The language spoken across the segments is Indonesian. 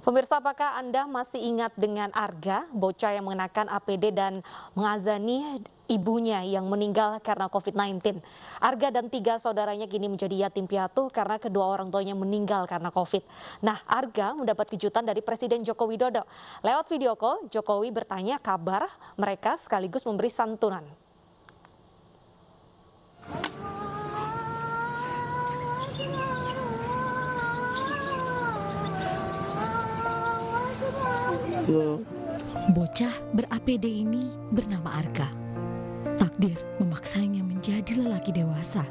Pemirsa, apakah Anda masih ingat dengan Arga, bocah yang mengenakan APD dan mengazani ibunya yang meninggal karena COVID-19? Arga dan 3 saudaranya kini menjadi yatim piatu karena kedua orang tuanya meninggal karena COVID. Nah, Arga mendapat kejutan dari Presiden Joko Widodo. Lewat video call, Jokowi bertanya kabar mereka sekaligus memberi santunan. Bocah ber-APD ini bernama Arga. Takdir memaksanya menjadi lelaki dewasa.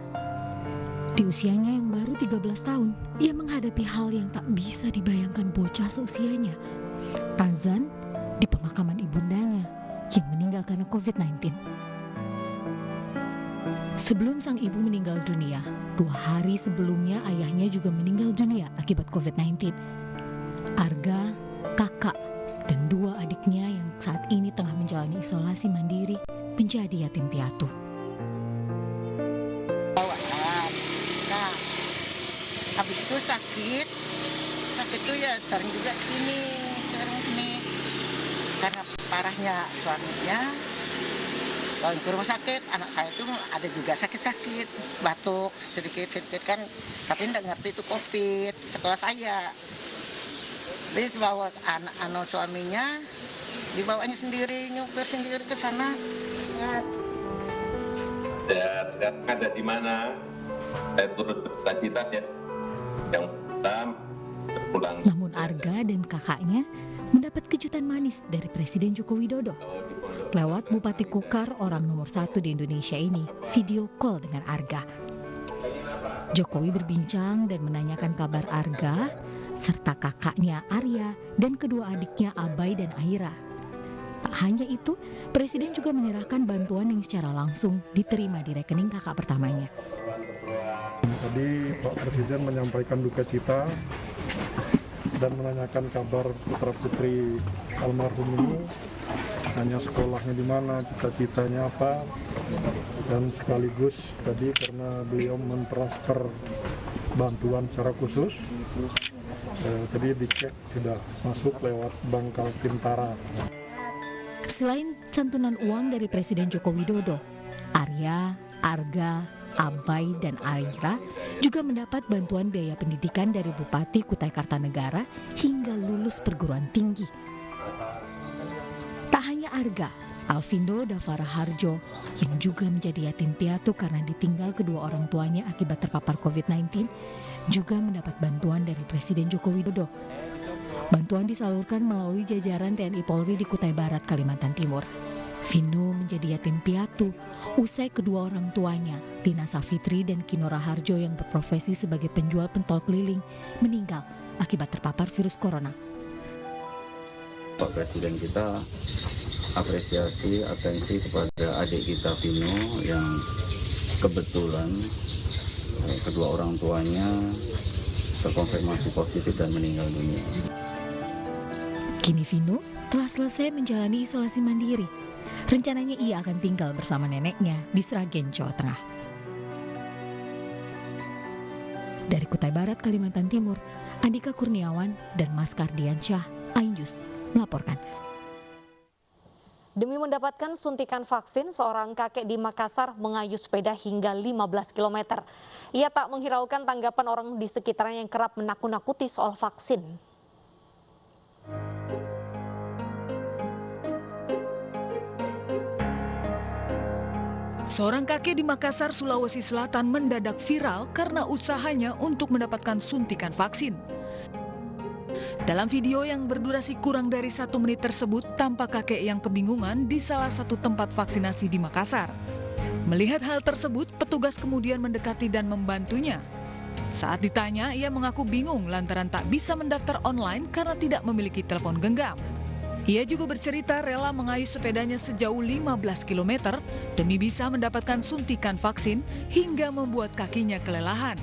Di usianya yang baru 13 tahun, ia menghadapi hal yang tak bisa dibayangkan bocah seusianya. Azan di pemakaman ibundanya yang meninggal karena COVID-19. Sebelum sang ibu meninggal dunia, 2 hari sebelumnya ayahnya juga meninggal dunia akibat COVID-19. Arga, kakak, dan 2 adiknya yang saat ini tengah menjalani isolasi mandiri menjadi yatim piatu. Bawaan. Nah, habis itu sakit itu ya sering juga sini karena parahnya suaminya. Kalau ke rumah sakit, anak saya itu ada juga sakit-sakit, batuk sedikit-sedikit kan, tapi tidak ngerti itu COVID sekolah saya. Jadi bawa anak suaminya, dibawanya sendiri, nyupir sendiri ke sana. Ya, sekarang ada di mana? Saya turut bercita ya. Yang pertama pulang. Namun Arga dan kakaknya mendapat kejutan manis dari Presiden Joko Widodo. Lewat Bupati Kukar, orang nomor 1 di Indonesia ini, video call dengan Arga. Jokowi berbincang dan menanyakan kabar Arga, serta kakaknya Arya dan kedua adiknya Abai dan Aira. Tak hanya itu, Presiden juga menyerahkan bantuan yang secara langsung diterima di rekening kakak pertamanya. Tadi Pak Presiden menyampaikan duka cita dan menanyakan kabar putra-putri almarhum ini, hanya sekolahnya di mana, cita-citanya apa, dan sekaligus tadi karena beliau mentransfer bantuan secara khusus, tadi dicek sudah masuk lewat Bank Kaltintara. Selain santunan uang dari Presiden Joko Widodo, Arya, Arga, Abai, dan Aira juga mendapat bantuan biaya pendidikan dari Bupati Kutai Kartanegara hingga lulus perguruan tinggi. Tak hanya Arga, Alvindo Davara Harjo yang juga menjadi yatim piatu karena ditinggal kedua orang tuanya akibat terpapar COVID-19 juga mendapat bantuan dari Presiden Joko Widodo. Bantuan disalurkan melalui jajaran TNI Polri di Kutai Barat, Kalimantan Timur. Vindo menjadi yatim piatu usai kedua orang tuanya, Tina Safitri dan Kinora Harjo yang berprofesi sebagai penjual pentol keliling, meninggal akibat terpapar virus corona. Pak Presiden kita apresiasi atensi kepada adik kita Vino yang kebetulan kedua orang tuanya terkonfirmasi positif dan meninggal dunia. Kini Vino telah selesai menjalani isolasi mandiri. Rencananya ia akan tinggal bersama neneknya di Sragen, Jawa Tengah. Dari Kutai Barat, Kalimantan Timur, Andika Kurniawan dan Mas Kardiansyah, Ainjus melaporkan. Demi mendapatkan suntikan vaksin, seorang kakek di Makassar mengayuh sepeda hingga 15 km. Ia tak menghiraukan tanggapan orang di sekitarnya yang kerap menakut-nakuti soal vaksin. Seorang kakek di Makassar, Sulawesi Selatan mendadak viral karena usahanya untuk mendapatkan suntikan vaksin. Dalam video yang berdurasi kurang dari 1 menit tersebut, tampak kakek yang kebingungan di salah satu tempat vaksinasi di Makassar. Melihat hal tersebut, petugas kemudian mendekati dan membantunya. Saat ditanya, ia mengaku bingung lantaran tak bisa mendaftar online karena tidak memiliki telepon genggam. Ia juga bercerita rela mengayuh sepedanya sejauh 15 km demi bisa mendapatkan suntikan vaksin hingga membuat kakinya kelelahan.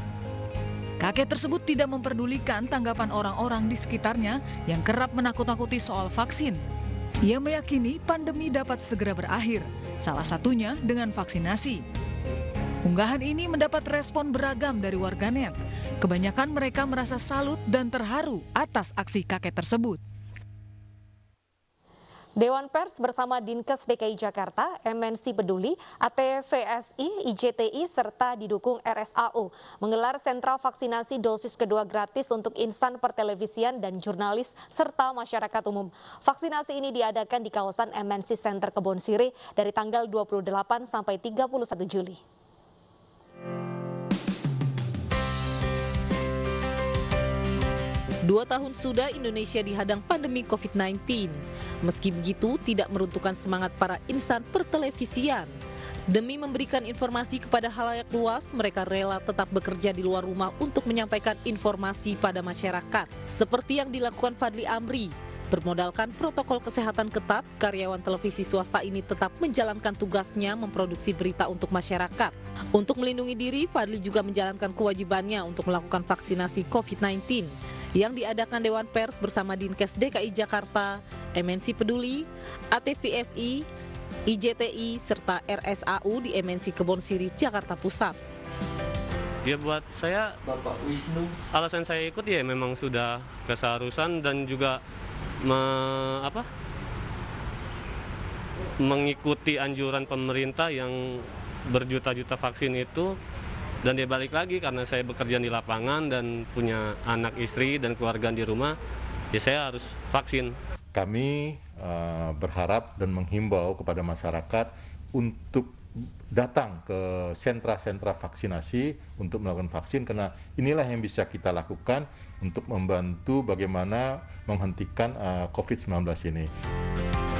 Kakek tersebut tidak memperdulikan tanggapan orang-orang di sekitarnya yang kerap menakut-nakuti soal vaksin. Ia meyakini pandemi dapat segera berakhir, salah satunya dengan vaksinasi. Unggahan ini mendapat respon beragam dari warganet. Kebanyakan mereka merasa salut dan terharu atas aksi kakek tersebut. Dewan Pers bersama Dinkes DKI Jakarta, MNC Peduli, ATVSI, IJTI, serta didukung RSAU menggelar sentra vaksinasi dosis kedua gratis untuk insan pertelevisian dan jurnalis serta masyarakat umum. Vaksinasi ini diadakan di kawasan MNC Center Kebon Sirih dari tanggal 28 sampai 31 Juli. Dua tahun sudah Indonesia dihadang pandemi COVID-19. Meski begitu, tidak meruntuhkan semangat para insan pertelevisian. Demi memberikan informasi kepada khalayak luas, mereka rela tetap bekerja di luar rumah untuk menyampaikan informasi pada masyarakat. Seperti yang dilakukan Fadli Amri. Bermodalkan protokol kesehatan ketat, karyawan televisi swasta ini tetap menjalankan tugasnya memproduksi berita untuk masyarakat. Untuk melindungi diri, Fadli juga menjalankan kewajibannya untuk melakukan vaksinasi COVID-19 yang diadakan Dewan Pers bersama Dinkes DKI Jakarta, MNC Peduli, ATVSI, IJTI, serta RSAU di MNC Kebon Sirih, Jakarta Pusat. Ya buat saya, Bapak Wisnu, alasan saya ikut ya memang sudah keseharusan dan juga mengikuti anjuran pemerintah yang berjuta-juta vaksin itu. Dan dia balik lagi karena saya bekerja di lapangan dan punya anak, istri, dan keluarga di rumah, ya saya harus vaksin. Kami berharap dan menghimbau kepada masyarakat untuk datang ke sentra-sentra vaksinasi untuk melakukan vaksin, karena inilah yang bisa kita lakukan untuk membantu bagaimana menghentikan COVID-19 ini.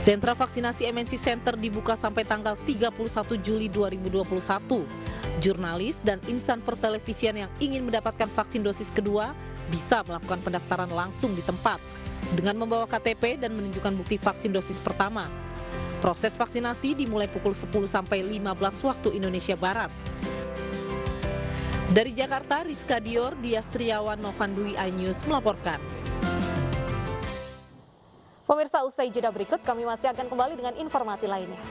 Sentra vaksinasi MNC Center dibuka sampai tanggal 31 Juli 2021. Jurnalis dan insan pertelevisian yang ingin mendapatkan vaksin dosis kedua bisa melakukan pendaftaran langsung di tempat dengan membawa KTP dan menunjukkan bukti vaksin dosis pertama. Proses vaksinasi dimulai pukul 10 sampai 15 waktu Indonesia Barat. Dari Jakarta, Rizka Dior, Dias Triawan, Novandui, iNews melaporkan. Pemirsa, usai jeda berikut kami masih akan kembali dengan informasi lainnya.